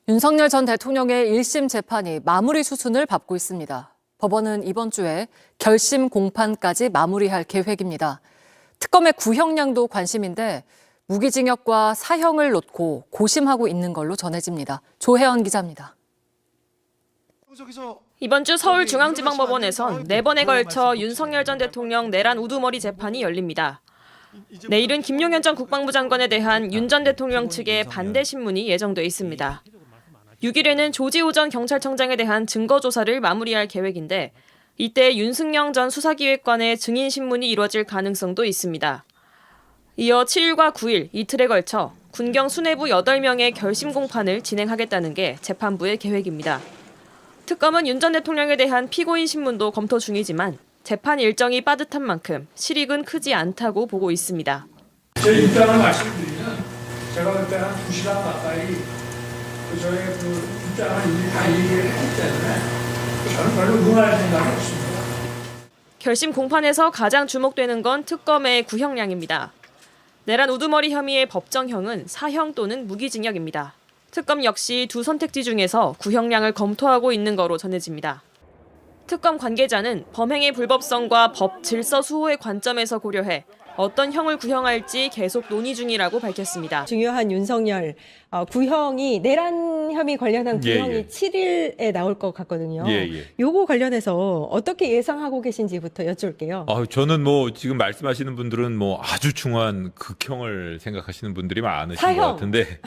윤석열 전 대통령의 1심 재판이 마무리 수순을 밟고 있습니다. 법원은 이번 주에 결심 공판까지 마무리할 계획입니다. 특검의 구형량도 관심인데 무기징역과 사형을 놓고 고심하고 있는 걸로 전해집니다. 조혜연 기자입니다. 이번 주 서울중앙지방법원에선 4번에 걸쳐 윤석열 전 대통령 내란 우두머리 재판이 열립니다. 내일은 김용현 전 국방부 장관에 대한 윤 전 대통령 측의 반대 신문이 예정돼 있습니다. 6일에는 조지호 전 경찰청장에 대한 증거 조사를 마무리할 계획인데 이때 윤승영 전 수사기획관의 증인 신문이 이뤄질 가능성도 있습니다. 이어 7일과 9일 이틀에 걸쳐 군경 수뇌부 8명의 결심 공판을 진행하겠다는 게 재판부의 계획입니다. 특검은 윤 전 대통령에 대한 피고인 신문도 검토 중이지만 재판 일정이 빠듯한 만큼 실익은 크지 않다고 보고 있습니다. 제 입장을 말씀드리면 제가 그때 한 2시간 가까이 저의 입장을 이미 다 얘기를 했기 때문에 저는 별로 응할 생각이 없습니다. 결심 공판에서 가장 주목되는 건 특검의 구형량입니다. 내란 우두머리 혐의의 법정형은 사형 또는 무기징역입니다. 특검 역시 두 선택지 중에서 구형량을 검토하고 있는 거로 전해집니다. 특검 관계자는 범행의 불법성과 법 질서 수호의 관점에서 고려해 어떤 형을 구형할지 계속 논의 중이라고 밝혔습니다. 중요한 윤석열 구형이 내란 혐의 관련한 구형이 7일에 나올 것 같거든요. 요거 관련해서 어떻게 예상하고 계신지부터 여쭐게요. 저는 지금 말씀하시는 분들은 아주 중한 극형을 생각하시는 분들이 많으신 사형. 것 같은데,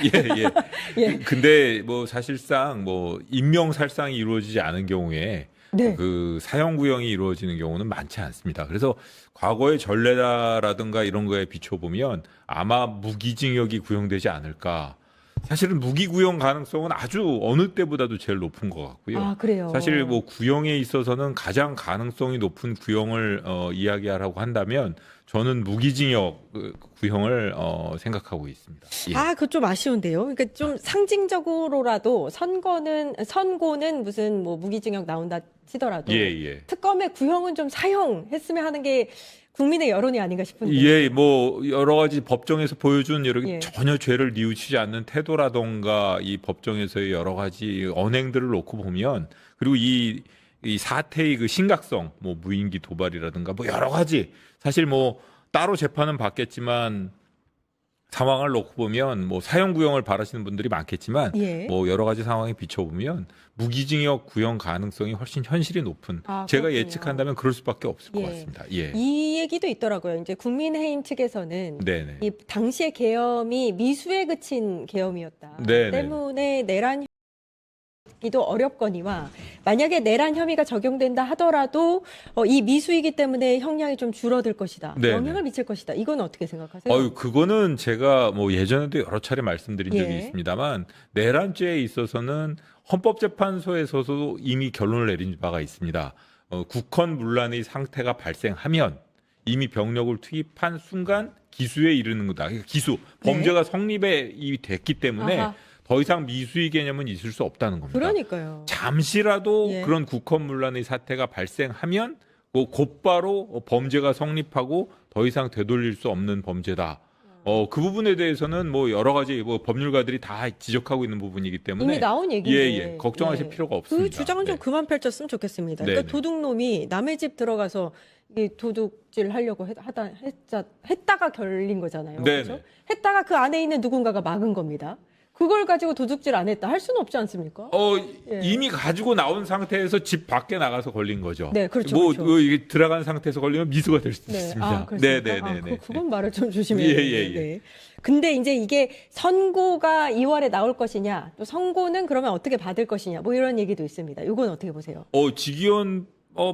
예. 근데 사실상 인명살상이 이루어지지 않은 경우에 네. 그 사형 구형이 이루어지는 경우는 많지 않습니다. 그래서 과거의 전례라든가 이런 거에 비춰보면 아마 무기징역이 구형되지 않을까. 사실은 무기 구형 가능성은 아주 어느 때보다도 제일 높은 것 같고요. 아, 그래요? 사실 구형에 있어서는 가장 가능성이 높은 구형을 이야기하라고 한다면 저는 무기징역 구형을 생각하고 있습니다. 예. 그거 좀 아쉬운데요. 그러니까 좀 상징적으로라도 선고는 무슨 무기징역 나온다 치더라도 특검의 구형은 좀 사형했으면 하는 게 국민의 여론이 아닌가 싶은데. 여러 가지 법정에서 보여준 전혀 죄를 뉘우치지 않는 태도라던가 이 법정에서의 여러 가지 언행들을 놓고 보면 그리고 이 사태의 그 심각성, 무인기 도발이라든가 여러 가지 사실 따로 재판은 받겠지만 상황을 놓고 보면 사형 구형을 바라시는 분들이 많겠지만 여러 가지 상황에 비춰보면 무기징역 구형 가능성이 훨씬 현실이 높은 제가 그렇군요. 예측한다면 그럴 수밖에 없을 것 같습니다. 이 얘기도 있더라고요. 이제 국민의힘 측에서는 네네. 이 당시의 계엄이 미수에 그친 계엄이었다. 네네. 때문에 내란 기도 어렵거니와 만약에 내란 혐의가 적용된다 하더라도 이 미수이기 때문에 형량이 좀 줄어들 것이다. 네네. 영향을 미칠 것이다. 이건 어떻게 생각하세요? 그거는 제가 예전에도 여러 차례 말씀드린 적이 있습니다만 내란죄에 있어서는 헌법재판소에서도 이미 결론을 내린 바가 있습니다. 국헌문란의 상태가 발생하면 이미 병력을 투입한 순간 기수에 이르는 거다. 그러니까 기수, 범죄가 성립이 됐기 때문에 더 이상 미수의 개념은 있을 수 없다는 겁니다. 그러니까요. 잠시라도 그런 국헌문란의 사태가 발생하면 곧바로 범죄가 성립하고 더 이상 되돌릴 수 없는 범죄다. 그 부분에 대해서는 여러 가지 법률가들이 다 지적하고 있는 부분이기 때문에 이미 나온 얘기인데 걱정하실 필요가 없습니다. 그 주장은 좀 그만 펼쳤으면 좋겠습니다. 그러니까 도둑놈이 남의 집 들어가서 이 도둑질 하려고 했다가 걸린 거잖아요. 그렇죠? 했다가 그 안에 있는 누군가가 막은 겁니다. 그걸 가지고 도둑질 안 했다 할 수는 없지 않습니까? 이미 가지고 나온 상태에서 집 밖에 나가서 걸린 거죠. 네, 그렇죠. 이게 들어간 상태에서 걸리면 미수가 될 수 있습니다. 그건 말을 좀 조심해야 돼요. 근데 이제 이게 선고가 2월에 나올 것이냐, 또 선고는 그러면 어떻게 받을 것이냐, 이런 얘기도 있습니다. 이건 어떻게 보세요? 지기현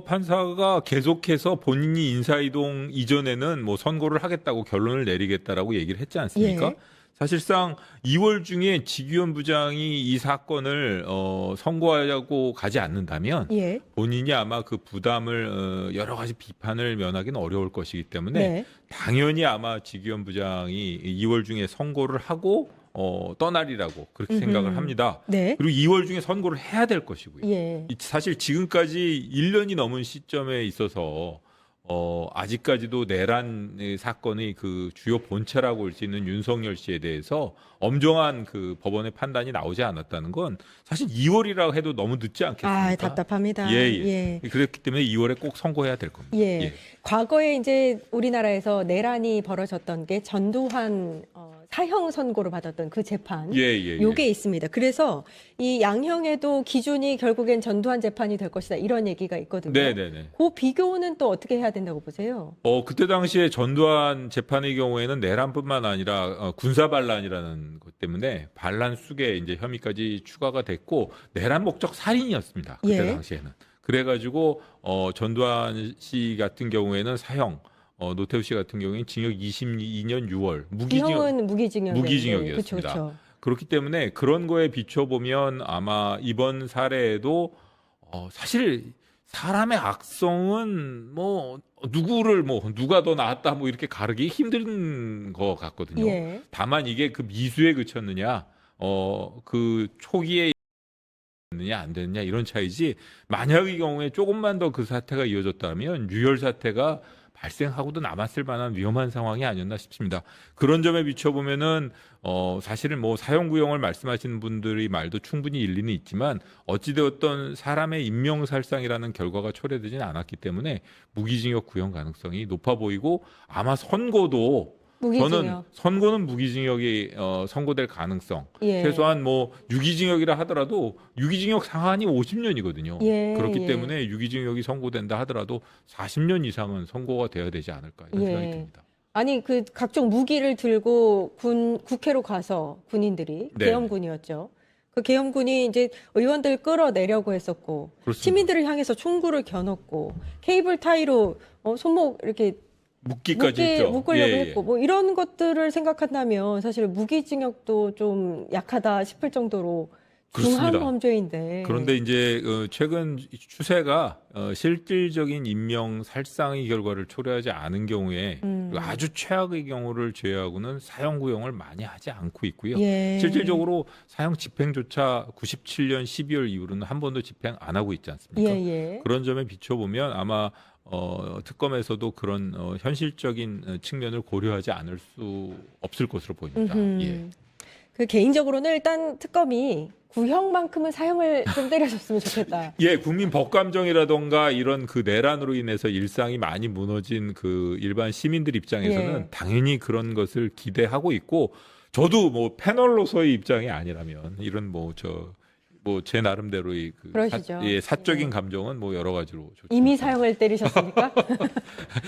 판사가 계속해서 본인이 인사이동 이전에는 선고를 하겠다고 결론을 내리겠다라고 얘기를 했지 않습니까? 사실상 2월 중에 지기현 부장이 이 사건을 선고하려고 가지 않는다면 본인이 아마 그 부담을 여러 가지 비판을 면하기는 어려울 것이기 때문에 당연히 아마 지기현 부장이 2월 중에 선고를 하고 떠나리라고 그렇게 생각을 합니다. 그리고 2월 중에 선고를 해야 될 것이고요. 사실 지금까지 1년이 넘은 시점에 있어서 아직까지도 내란 사건의 그 주요 본체라고 볼 수 있는 윤석열 씨에 대해서 엄정한 그 법원의 판단이 나오지 않았다는 건 사실 2월이라고 해도 너무 늦지 않겠습니까? 아, 답답합니다. 예. 그렇기 때문에 2월에 꼭 선고해야 될 겁니다. 예. 과거에 이제 우리나라에서 내란이 벌어졌던 게 전두환 사형 선고를 받았던 그 재판. 요게 있습니다. 그래서 이 양형에도 기준이 결국엔 전두환 재판이 될 것이다. 이런 얘기가 있거든요. 네네네. 그 비교는 또 어떻게 해야 된다고 보세요? 그때 당시에 전두환 재판의 경우에는 내란뿐만 아니라 군사 반란이라는 것 때문에 반란 수계 이제 혐의까지 추가가 됐고 내란 목적 살인이었습니다. 그때 당시에는. 그래가지고 전두환 씨 같은 경우에는 사형, 노태우 씨 같은 경우에는 징역 22년 6월 형은 무기징역이었습니다. 그쵸. 그렇기 때문에 그런 거에 비춰보면 아마 이번 사례에도 사실 사람의 악성은 뭐 누구를 뭐 누가 더 나았다 뭐 이렇게 가르기 힘든 것 같거든요. 다만 이게 그 미수에 그쳤느냐, 그 초기에 됐느냐 안 됐느냐 이런 차이지. 만약의 경우에 조금만 더 그 사태가 이어졌다면 유혈 사태가 발생하고도 남았을 만한 위험한 상황이 아니었나 싶습니다. 그런 점에 비춰보면은 사실은 뭐 사형구형을 말씀하시는 분들의 말도 충분히 일리는 있지만 어찌되었던 사람의 인명살상이라는 결과가 초래되지는 않았기 때문에 무기징역 구형 가능성이 높아 보이고 아마 선고도 저는 선고는 무기징역이 선고될 가능성 최소한 뭐 유기징역이라 하더라도 유기징역 상한이 50년이거든요. 그렇기 때문에 유기징역이 선고된다 하더라도 40년 이상은 선고가 돼야 되지 않을까 이런 생각이 듭니다. 아니 그 각종 무기를 들고 국회로 가서 군인들이 계엄군이었죠. 그 계엄군이 이제 의원들 끌어내려고 했었고 그렇습니다. 시민들을 향해서 총구를 겨눴고 케이블 타이로 손목 이렇게 묶으려고 했고 뭐 이런 것들을 생각한다면 사실 무기징역도 좀 약하다 싶을 정도로 중한 범죄인데. 그런데 이제 최근 추세가 실질적인 인명 살상의 결과를 초래하지 않은 경우에 아주 최악의 경우를 제외하고는 사형 구형을 많이 하지 않고 있고요. 실질적으로 사형 집행조차 97년 12월 이후로는 한 번도 집행 안 하고 있지 않습니까? 그런 점에 비춰보면 아마 특검에서도 그런 현실적인 측면을 고려하지 않을 수 없을 것으로 보입니다. 그 개인적으로는 일단 특검이 구형만큼은 사형을 좀 때려줬으면 좋겠다. 국민 법감정이라던가 이런 그 내란으로 인해서 일상이 많이 무너진 그 일반 시민들 입장에서는 당연히 그런 것을 기대하고 있고 저도 뭐 패널로서의 입장이 아니라면 이런 제 나름대로의 사적인 감정은 뭐 여러 가지로 좋죠. 이미 사형을 때리셨습니까?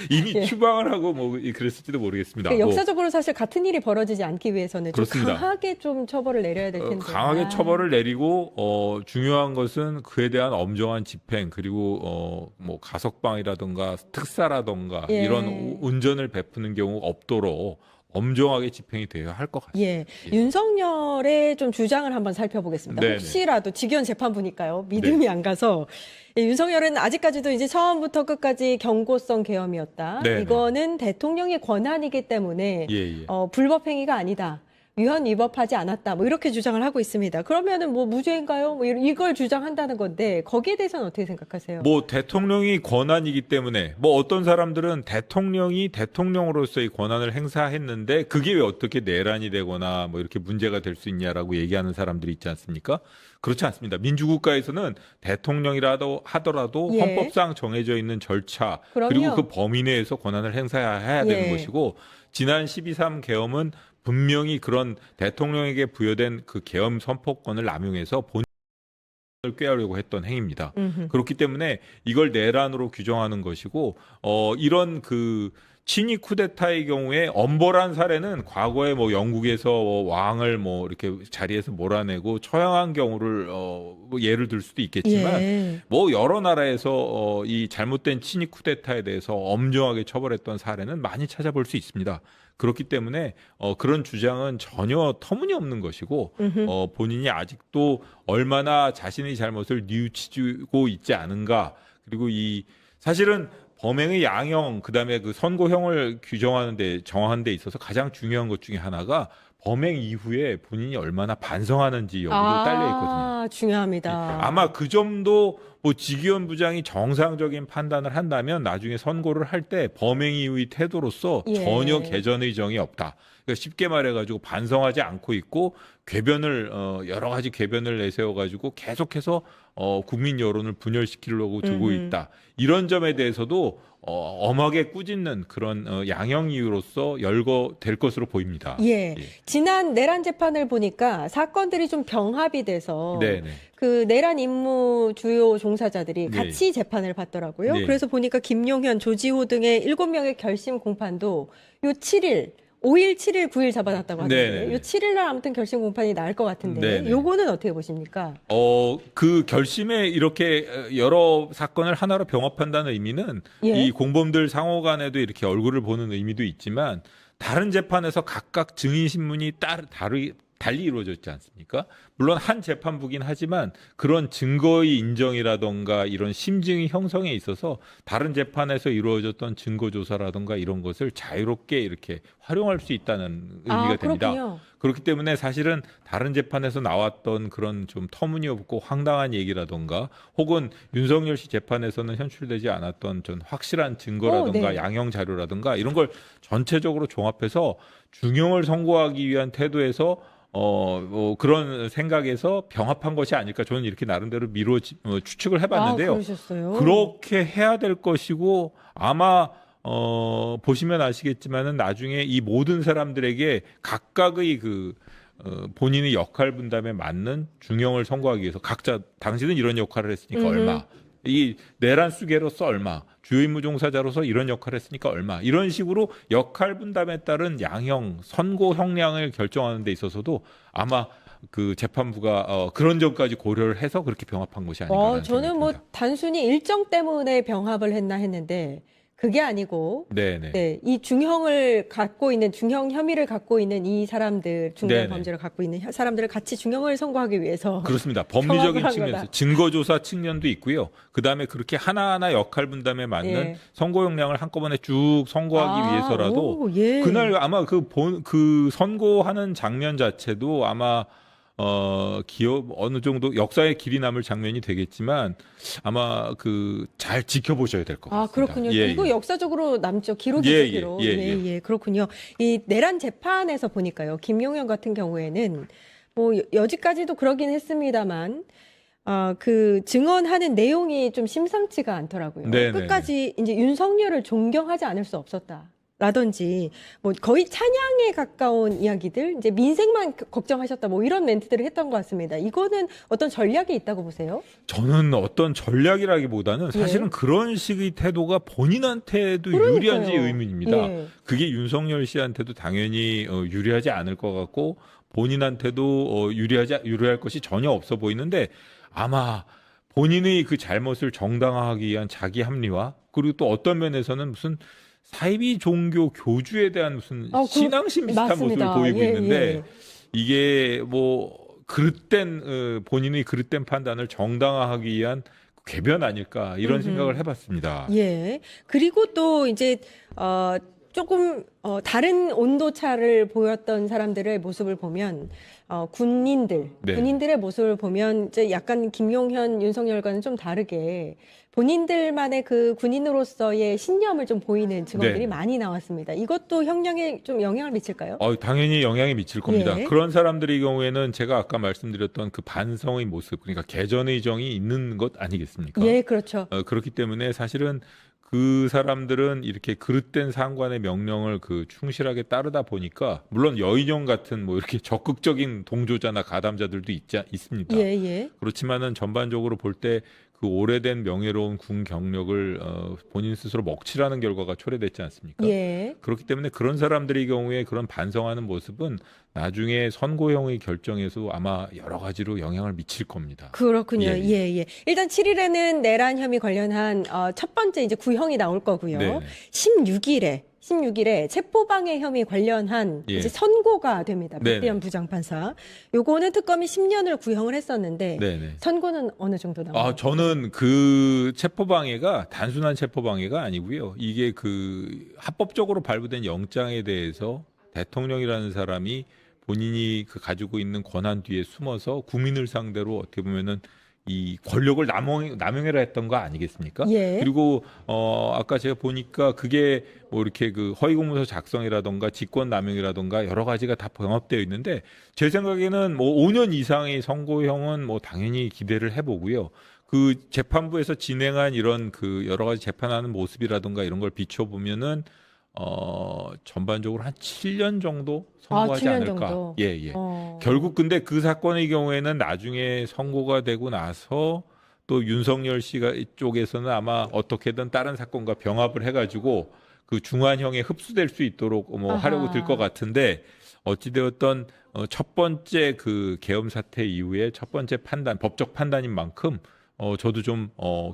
이미 추방을 하고 뭐 그랬을지도 모르겠습니다. 그러니까 역사적으로 사실 같은 일이 벌어지지 않기 위해서는 좀 그렇습니다. 강하게 좀 처벌을 내려야 될 텐데. 강하게 처벌을 내리고 중요한 것은 그에 대한 엄정한 집행 그리고 뭐 가석방이라든가 특사라든가 이런 운전을 베푸는 경우가 없도록 엄정하게 집행이 되어야 할 것 같습니다. 윤석열의 좀 주장을 한번 살펴보겠습니다. 혹시라도 직위원 재판부니까요. 믿음이 안 가서 윤석열은 아직까지도 이제 처음부터 끝까지 경고성 계엄이었다. 이거는 대통령의 권한이기 때문에 불법 행위가 아니다. 위헌 위법하지 않았다. 뭐 이렇게 주장을 하고 있습니다. 그러면은 뭐 무죄인가요? 뭐 이걸 주장한다는 건데 거기에 대해서는 어떻게 생각하세요? 뭐 대통령이 권한이기 때문에 뭐 어떤 사람들은 대통령이 대통령으로서의 권한을 행사했는데 그게 왜 어떻게 내란이 되거나 뭐 이렇게 문제가 될 수 있냐라고 얘기하는 사람들이 있지 않습니까? 그렇지 않습니다. 민주국가에서는 대통령이라도 하더라도 헌법상 정해져 있는 절차 그리고 그 범위 내에서 권한을 행사해야 되는 것이고 지난 12.3 계엄은 분명히 그런 대통령에게 부여된 그 계엄 선포권을 남용해서 본인을 꾀하려고 했던 행위입니다. 그렇기 때문에 이걸 내란으로 규정하는 것이고 이런 그 친위 쿠데타의 경우에 엄벌한 사례는 과거에 뭐 영국에서 왕을 뭐 이렇게 자리에서 몰아내고 처형한 경우를 뭐 예를 들 수도 있겠지만 뭐 여러 나라에서 이 잘못된 친위 쿠데타에 대해서 엄정하게 처벌했던 사례는 많이 찾아볼 수 있습니다. 그렇기 때문에 그런 주장은 전혀 터무니없는 것이고 본인이 아직도 얼마나 자신의 잘못을 뉘우치고 있지 않은가. 그리고 사실은 범행의 양형 그다음에 그 선고형을 정하는 데 있어서 가장 중요한 것 중에 하나가 범행 이후에 본인이 얼마나 반성하는지 여기도 딸려 있거든요. 아, 중요합니다. 아마 그 점도 뭐 지기현 부장이 정상적인 판단을 한다면 나중에 선고를 할 때 범행 이후의 태도로서 예. 전혀 개전 의정이 없다. 그러니까 쉽게 말해가지고 반성하지 않고 있고 궤변을 여러 가지 궤변을 내세워가지고 계속해서 국민 여론을 분열시키려고 두고 있다. 이런 점에 대해서도 엄하게 꾸짖는 그런 양형 이유로서 열거될 것으로 보입니다. 예. 지난 내란 재판을 보니까 사건들이 좀 병합이 돼서 네네. 그 내란 임무 주요 종사자들이 네. 같이 재판을 받더라고요. 네. 그래서 보니까 김용현, 조지호 등의 7명의 결심 공판도 요 7일 5일, 7일, 9일 잡아놨다고 하는데 네네. 요 7일 날 아무튼 결심 공판이 나을 것 같은데 네네. 요거는 어떻게 보십니까? 그 결심에 이렇게 여러 사건을 하나로 병합한다는 의미는 예. 이 공범들 상호 간에도 이렇게 얼굴을 보는 의미도 있지만 다른 재판에서 각각 증인 신문이 달리 이루어졌지 않습니까? 물론 한 재판부긴 하지만 그런 증거의 인정이라던가 이런 심증의 형성에 있어서 다른 재판에서 이루어졌던 증거 조사라던가 이런 것을 자유롭게 이렇게 활용할 수 있다는 의미가 됩니다. 그렇군요. 그렇기 때문에 사실은 다른 재판에서 나왔던 그런 좀 터무니없고 황당한 얘기라던가 혹은 윤석열 씨 재판에서는 현출되지 않았던 전 확실한 증거라던가 네. 양형 자료라던가 이런 걸 전체적으로 종합해서 중형을 선고하기 위한 태도에서 뭐 그런 생각에서 병합한 것이 아닐까 저는 이렇게 나름대로 추측을 해봤는데요. 그러셨어요? 그렇게 해야 될 것이고 아마 보시면 아시겠지만은 나중에 이 모든 사람들에게 각각의 본인의 역할 분담에 맞는 중형을 선고하기 위해서 각자 당신은 이런 역할을 했으니까 얼마, 이 내란 수괴로서 얼마, 주요 임무 종사자로서 이런 역할을 했으니까 얼마, 이런 식으로 역할 분담에 따른 양형, 선고 형량을 결정하는 데 있어서도 아마 그 재판부가 그런 점까지 고려를 해서 그렇게 병합한 것이 아닌가. 저는 뭐 단순히 일정 때문에 병합을 했나 했는데 그게 아니고 네네. 네, 이 중형을 갖고 있는 중형 혐의를 갖고 있는 이 사람들 중대한 네네. 범죄를 갖고 있는 사람들을 같이 중형을 선고하기 위해서 그렇습니다. 병합을 법리적인 한 측면에서 거다. 증거조사 측면도 있고요. 그다음에 그렇게 하나하나 역할 분담에 맞는 예. 선고 형량을 한꺼번에 쭉 선고하기 위해서라도 오, 예. 그날 아마 그 선고하는 장면 자체도 아마 기업 어느 정도 역사에 길이 남을 장면이 되겠지만 아마 잘 지켜보셔야 될 것 같습니다. 그렇군요. 예, 이거 예. 역사적으로 남죠. 기록이죠, 예, 예, 기록. 예, 그렇군요. 이 내란 재판에서 보니까요. 김용현 같은 경우에는 뭐 여지까지도 그러긴 했습니다만 그 증언하는 내용이 좀 심상치가 않더라고요. 네네네. 끝까지 이제 윤석열을 존경하지 않을 수 없었다. 라든지 뭐 거의 찬양에 가까운 이야기들 이제 민생만 걱정하셨다 뭐 이런 멘트들을 했던 것 같습니다. 이거는 어떤 전략이 있다고 보세요? 저는 어떤 전략이라기보다는 사실은 예. 그런 식의 태도가 본인한테도 그러니까요. 유리한지 의문입니다. 예. 그게 윤석열 씨한테도 당연히 유리하지 않을 것 같고 본인한테도 유리할 것이 전혀 없어 보이는데 아마 본인의 그 잘못을 정당화하기 위한 자기 합리화 그리고 또 어떤 면에서는 무슨 사이비 종교 교주에 대한 무슨 신앙심 비슷한 맞습니다. 모습을 보이고 예, 있는데 예. 이게 뭐 본인의 그릇된 판단을 정당화하기 위한 궤변 아닐까 이런 생각을 해봤습니다. 예. 그리고 또 이제 조금 다른 온도차를 보였던 사람들의 모습을 보면 네. 군인들의 모습을 보면 이제 약간 김용현, 윤석열과는 좀 다르게 본인들만의 그 군인으로서의 신념을 좀 보이는 증언들이 네. 많이 나왔습니다. 이것도 형량에 좀 영향을 미칠까요? 당연히 영향이 미칠 겁니다. 예. 그런 사람들의 경우에는 제가 아까 말씀드렸던 그 반성의 모습, 그러니까 개전의 정이 있는 것 아니겠습니까? 예, 그렇죠. 그렇기 때문에 사실은 그 사람들은 이렇게 그릇된 상관의 명령을 충실하게 따르다 보니까 물론 여인형 같은 뭐 이렇게 적극적인 동조자나 가담자들도 있습니다. 예, 예. 그렇지만은 전반적으로 볼 때 그 오래된 명예로운 군 경력을 본인 스스로 먹칠하는 결과가 초래됐지 않습니까? 예. 그렇기 때문에 그런 사람들의 경우에 그런 반성하는 모습은 나중에 선고형의 결정에서 아마 여러 가지로 영향을 미칠 겁니다. 그렇군요. 예, 예, 예. 일단 7일에는 내란 혐의 관련한 첫 번째 이제 구형이 나올 거고요. 네네. 16일에 체포방해 혐의 관련한 예. 이제 선고가 됩니다. 네네. 박대현 부장판사. 요거는 특검이 10년을 구형을 했었는데 네네. 선고는 어느 정도 나와요? 저는 그 체포방해가 단순한 체포방해가 아니고요. 이게 합법적으로 발부된 영장에 대해서 대통령이라는 사람이 본인이 그 가지고 있는 권한 뒤에 숨어서 국민을 상대로 어떻게 보면은 이 권력을 남용해라 했던 거 아니겠습니까? 예. 그리고 아까 제가 보니까 그게 뭐 이렇게 그 허위공문서 작성이라던가 직권남용이라던가 여러 가지가 다 병합되어 있는데 제 생각에는 뭐 5년 이상의 선고형은 뭐 당연히 기대를 해보고요. 그 재판부에서 진행한 이런 그 여러 가지 재판하는 모습이라던가 이런 걸 비춰보면은 전반적으로 한 7년 정도 선고하지 7년 않을까. 정도? 예, 예. 결국 근데 그 사건의 경우에는 나중에 선고가 되고 나서 또 윤석열 씨가 이쪽에서는 아마 어떻게든 다른 사건과 병합을 해가지고 그 중환형에 흡수될 수 있도록 뭐 하려고 들 것 같은데 어찌되었던 첫 번째 그 계엄 사태 이후에 첫 번째 판단, 법적 판단인 만큼 저도 좀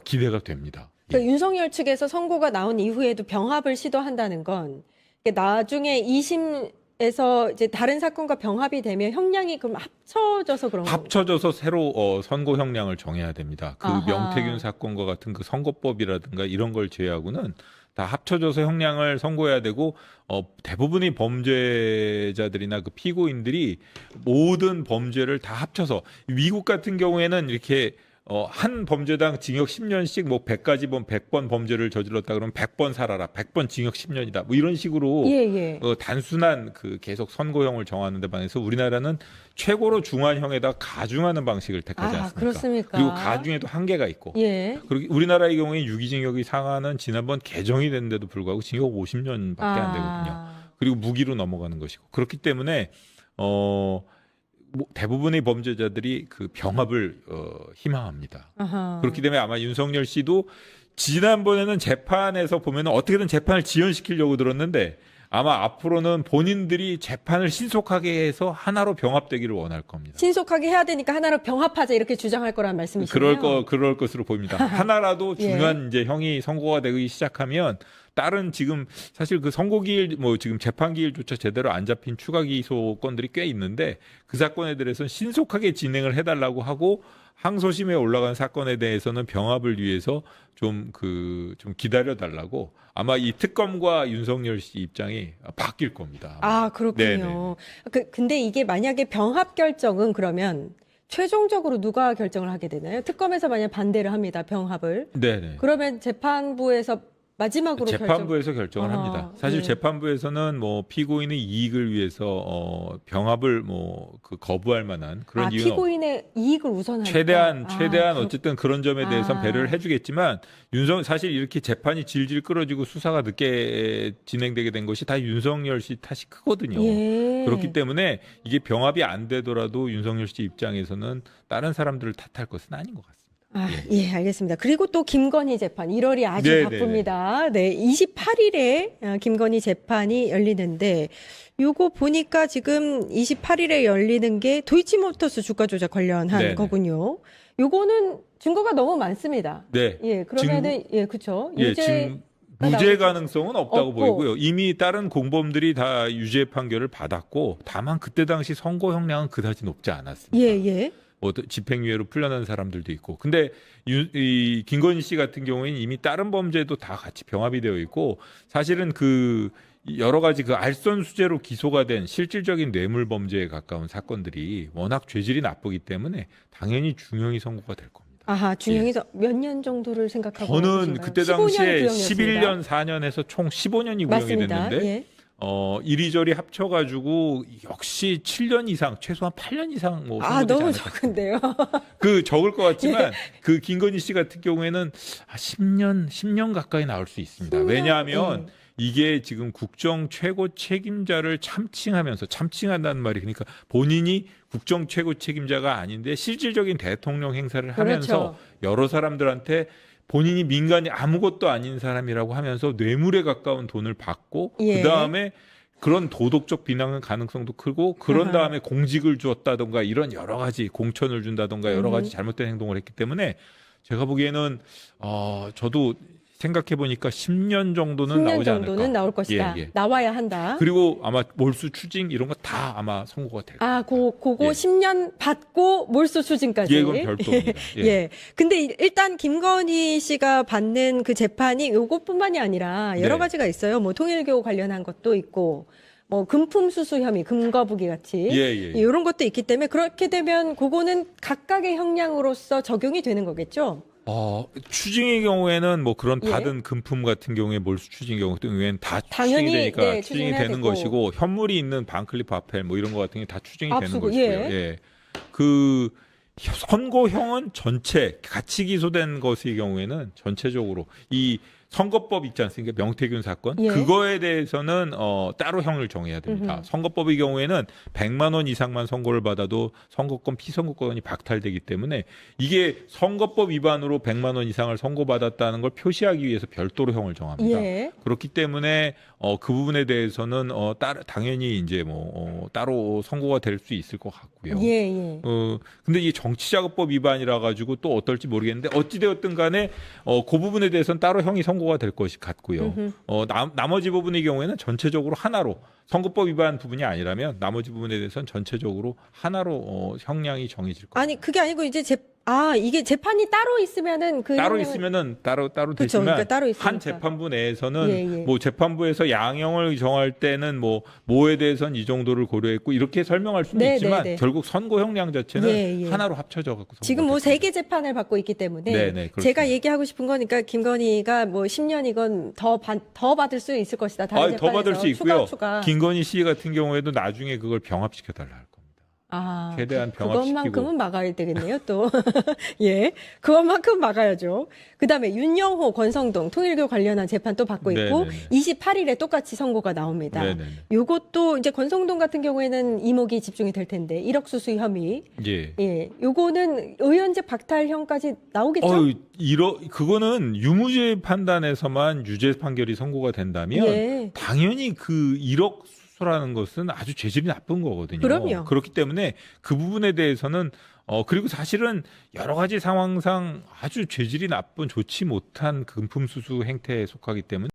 기대가 됩니다. 그러니까 윤석열 측에서 선고가 나온 이후에도 병합을 시도한다는 건 나중에 2심에서 이제 다른 사건과 병합이 되면 형량이 그럼 합쳐져서 그런 건가요? 합쳐져서 새로 선고 형량을 정해야 됩니다. 그 아하. 명태균 사건과 같은 그 선고법이라든가 이런 걸 제외하고는 다 합쳐져서 형량을 선고해야 되고 대부분의 범죄자들이나 그 피고인들이 모든 범죄를 다 합쳐서 미국 같은 경우에는 이렇게 한 범죄당 징역 10년씩 뭐 100가지 100번 범죄를 저질렀다 그러면 100번 살아라. 100번 징역 10년이다. 뭐 이런 식으로 예. 단순한 그 계속 선고형을 정하는 데 반해서 우리나라는 최고로 중환형에다 가중하는 방식을 택하지 않습니까? 그렇습니까? 그리고 가중에도 한계가 있고. 예. 그리고 우리나라의 경우에 유기징역의 상한은 지난번 개정이 됐는데도 불구하고 징역 50년밖에 안 되거든요. 그리고 무기로 넘어가는 것이고. 그렇기 때문에 대부분의 범죄자들이 그 병합을 희망합니다. 아하. 그렇기 때문에 아마 윤석열 씨도 지난번에는 재판에서 보면 어떻게든 재판을 지연시키려고 들었는데 아마 앞으로는 본인들이 재판을 신속하게 해서 하나로 병합되기를 원할 겁니다. 신속하게 해야 되니까 하나로 병합하자 이렇게 주장할 거란 말씀이시네요. 그럴 것으로 보입니다. 하나라도 예. 중요한 이제 형이 선고가 되기 시작하면 다른 지금 사실 그 선고기일 뭐 지금 재판기일조차 제대로 안 잡힌 추가 기소 건들이 꽤 있는데 그 사건에 대해서는 신속하게 진행을 해달라고 하고 항소심에 올라간 사건에 대해서는 병합을 위해서 좀 기다려 달라고 아마 이 특검과 윤석열 씨 입장이 바뀔 겁니다. 그렇군요. 근데 이게 만약에 병합 결정은 그러면 최종적으로 누가 결정을 하게 되나요? 특검에서 만약 반대를 합니다. 병합을. 네네. 그러면 재판부에서 마지막으로 재판부에서 결정을 합니다. 사실 예. 재판부에서는 뭐 피고인의 이익을 위해서 병합을 뭐 그 거부할 만한 그런 이유는 피고인의 이익을 우선하니까 최대한 어쨌든 그런 점에 대해서는 배려를 해주겠지만 사실 이렇게 재판이 질질 끌어지고 수사가 늦게 진행되게 된 것이 다 윤석열 씨 탓이 크거든요. 예. 그렇기 때문에 이게 병합이 안 되더라도 윤석열 씨 입장에서는 다른 사람들을 탓할 것은 아닌 것 같습니다. 예, 알겠습니다. 그리고 또 김건희 재판 1월이 아주 네네네. 바쁩니다. 네, 28일에 김건희 재판이 열리는데 요거 보니까 지금 28일에 열리는 게 도이치모터스 주가 조작 관련한 네네. 거군요. 요거는 증거가 너무 많습니다. 네. 예, 그러면은 그렇죠. 지금 무죄 가능성은 없다고 없고. 보이고요. 이미 다른 공범들이 다 유죄 판결을 받았고 다만 그때 당시 선고 형량은 그다지 높지 않았습니다. 예. 뭐 집행유예로 풀려난 사람들도 있고. 근데 이 김건희 씨 같은 경우에는 이미 다른 범죄도 다 같이 병합이 되어 있고 사실은 그 여러 가지 그 알선수재로 기소가 된 실질적인 뇌물 범죄에 가까운 사건들이 워낙 죄질이 나쁘기 때문에 당연히 중형이 선고가 될 겁니다. 중형에서 몇 년 정도를 생각하고 저는 계신가요? 그때 15년 당시에 구형이었습니다. 11년 4년에서 총 15년이 구형이 맞습니다. 됐는데 예. 이리저리 합쳐가지고 역시 7년 이상, 최소한 8년 이상 뭐 선고되지 너무 않을까. 적은데요. 적을 것 같지만 그 김건희 씨 같은 경우에는 10년 가까이 나올 수 있습니다. 10년? 왜냐하면 이게 지금 국정 최고 책임자를 참칭한다는 말이 그러니까 본인이 국정 최고 책임자가 아닌데 실질적인 대통령 행사를 하면서 여러 사람들한테 본인이 민간이 아무것도 아닌 사람이라고 하면서 뇌물에 가까운 돈을 받고 그다음에 그런 도덕적 비난 가능성도 크고 그런 다음에 공직을 주었다던가 이런 여러 가지 공천을 준다던가 여러 가지 잘못된 행동을 했기 때문에 제가 보기에는 저도 생각해 보니까 10년 정도는 10년 나오지 않을까. 정도는 나올 것이다. 나와야 한다. 그리고 아마 몰수 추징 이런 거 다 아마 선고가 될 거예요. 그거 10년 받고 몰수 추징까지. 그건 별도입니다. 근데 일단 김건희 씨가 받는 그 재판이 요것뿐만이 아니라 여러 가지가 있어요. 뭐 통일교 관련한 것도 있고 뭐 금품 수수 혐의, 금거북이 같이 예. 이런 것도 있기 때문에 그렇게 되면 그거는 각각의 형량으로서 적용이 되는 거겠죠. 추징의 경우에는 뭐 그런 예. 받은 금품 같은 경우에 몰수 추징 경우에는 다 당연히, 추징이 되니까 네, 추징이 추징해야 되는 되고. 것이고 현물이 있는 반클립 화폐 뭐 이런 거 같은 게 다 추징이 되는 압수고, 것이고요. 예. 예. 그 선고형은 전체 같이 기소된 것의 경우에는 전체적으로 이 선거법 있지 않습니까? 명태균 사건. 예. 그거에 대해서는 따로 형을 정해야 됩니다. 선거법의 경우에는 100만 원 이상만 선고를 받아도 선거권, 피선거권이 박탈되기 때문에 이게 선거법 위반으로 100만 원 이상을 선고받았다는 걸 표시하기 위해서 별도로 형을 정합니다. 예. 그렇기 때문에 그 부분에 대해서는 당연히 이제 따로 선고가 될 수 있을 것 같고요. 예. 근데 이 정치자금법 위반이라 가지고 또 어떨지 모르겠는데 어찌되었든 간에 그 부분에 대해서는 따로 형이 선고가 될 것이 같고요. 나머지 부분의 경우에는 전체적으로 하나로 선거법 위반 부분이 아니라면 나머지 부분에 대해서는 전체적으로 하나로 형량이 정해질 겁니다. 아니 그게 아니고 이제 이게 재판이 따로 있으면은 그 따로 형량을- 있으면은 따로 그쵸, 되지만 그러니까 따로 있으니까. 한 재판부 내에서는 예. 뭐 재판부에서 양형을 정할 때는 뭐에 대해서는 이 정도를 고려했고 이렇게 설명할 수는 네, 있지만 네. 결국 선고 형량 자체는 예. 하나로 합쳐져 갖고 지금 뭐 3개 재판을 받고 있기 때문에 네, 그렇습니다. 제가 얘기하고 싶은 거니까 김건희가 뭐 10년이건 더 받을 수 있을 것이다. 다른 더 받을 수 있고요. 추가. 김건희 씨 같은 경우에도 나중에 그걸 병합시켜 달라 할 겁니다. 최대한 병합시키고. 그것만큼은 막아야 되겠네요, 또. 예. 그것만큼 막아야죠. 그 다음에 윤영호, 권성동, 통일교 관련한 재판 또 받고 있고, 네네네. 28일에 똑같이 선고가 나옵니다. 네네네. 요것도 이제 권성동 같은 경우에는 이목이 집중이 될 텐데, 1억 수수 혐의. 예. 요거는 의원직 박탈형까지 나오겠죠? 그거는 유무죄 판단에서만 유죄 판결이 선고가 된다면 예. 당연히 그 1억 수수라는 것은 아주 죄질이 나쁜 거거든요. 그럼요. 그렇기 때문에 그 부분에 대해서는 그리고 사실은 여러 가지 상황상 아주 죄질이 나쁜 좋지 못한 금품 수수 행태에 속하기 때문에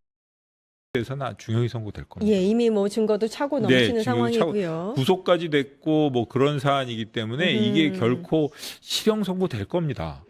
에서는 중형이 선고될 겁니다. 예, 이미 뭐 증거도 차고 넘치는 상황이고요. 구속까지 됐고 뭐 그런 사안이기 때문에 이게 결코 실형 선고될 겁니다.